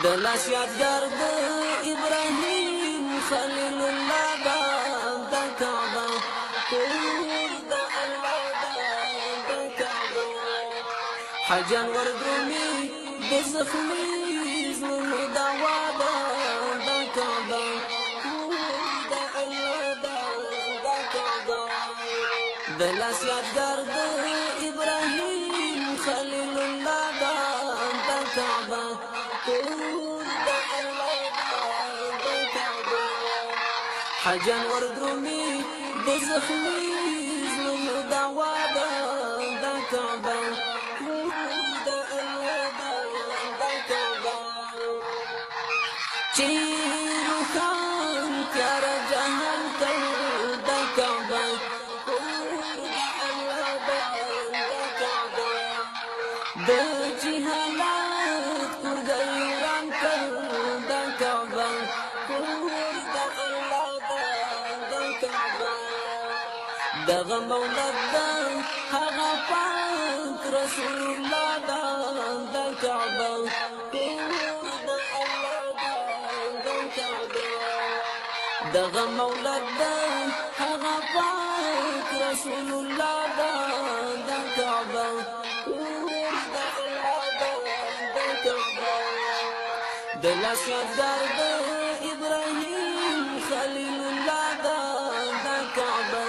دلاس یادګار د ابراهیم خلیل الله د کعبه کور د الله د کعبه حجان وردرومي د زخمي زړونو دوا د کعبه کور د الله د کعبه دلاس یادګار د ابراهیم خلیل الله د کعبه حجان وردرومي د زخمي زړونو دوا د کعبه د الله د کعبه چې روخان تیار جهان ته د کعبه د الله د کعبه د جهالات کورګیران ته د کعبه دغه مولد دا هغه پاک رسول الله د کعبه د الله د کعبه دغه مولد دا هغه پاک رسول الله د کعبه د الله د کعبه دلاس یادګار د ابراهیم خلیل الله د کعبه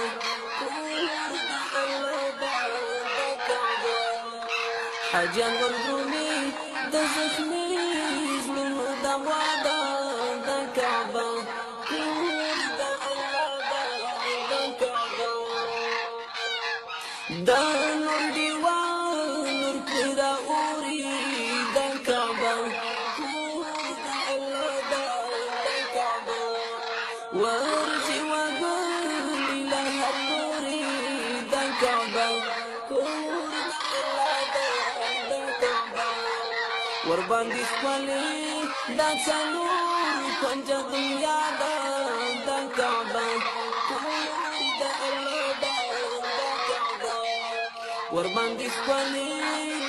حجان وردرومي د زخمي زړونو دوا د کعبه د الله د کعبه د نور دیوان نور پیرا اوري د کعبه د الله د کعبه ورجي وقولي لها نوري د کعبه ورباندې خپلې دا څلور پنځه دنیا د کعبه د الله د کعبه ورباندې خپلې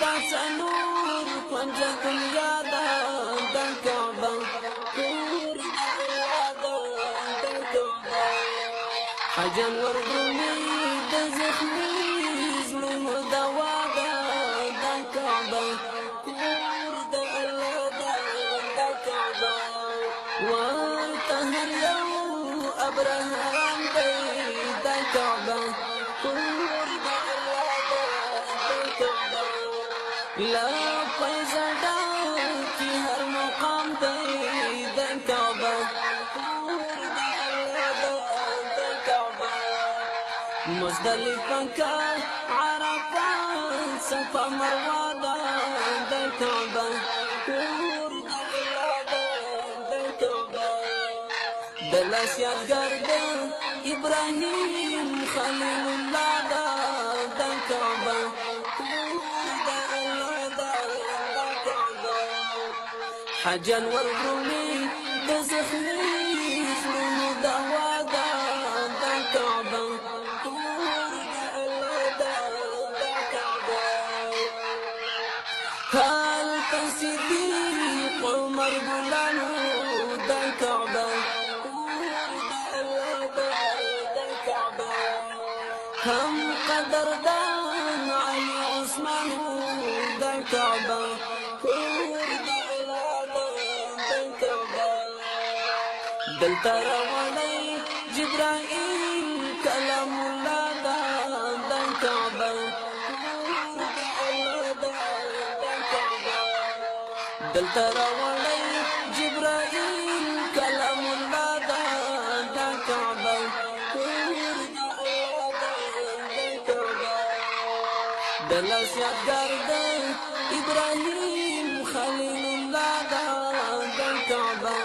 دا څلور پنځه دنیا د کعبه د الله د کعبه حجان وردرومي د زخمي زړونو دوا د کعبه وتهر يوم أبرهام بيد الكعبة قرب الله بالكعبة لا فيزدا في هر مقام بيد الكعبة قرب الله بالكعبة مزدلفة عرفات صفا مروة بالكعبة دلاس یادګار د ابراهیم خلیل الله د کعبه د الله د کعبه حجان وردرومي د زخمي زړونو دوا د کعبه د الله د کعبه هلته صدیق عمر ګلانو د کعبه هم قدردان علي عثمان د کعبه د کعبه دلته راوړی جبرائیل کلام الله د کعبه دلته راوړی جبرائیل کلام الله د کعبه دلاس یادګار د ابراهیم خلیل الله د کعبه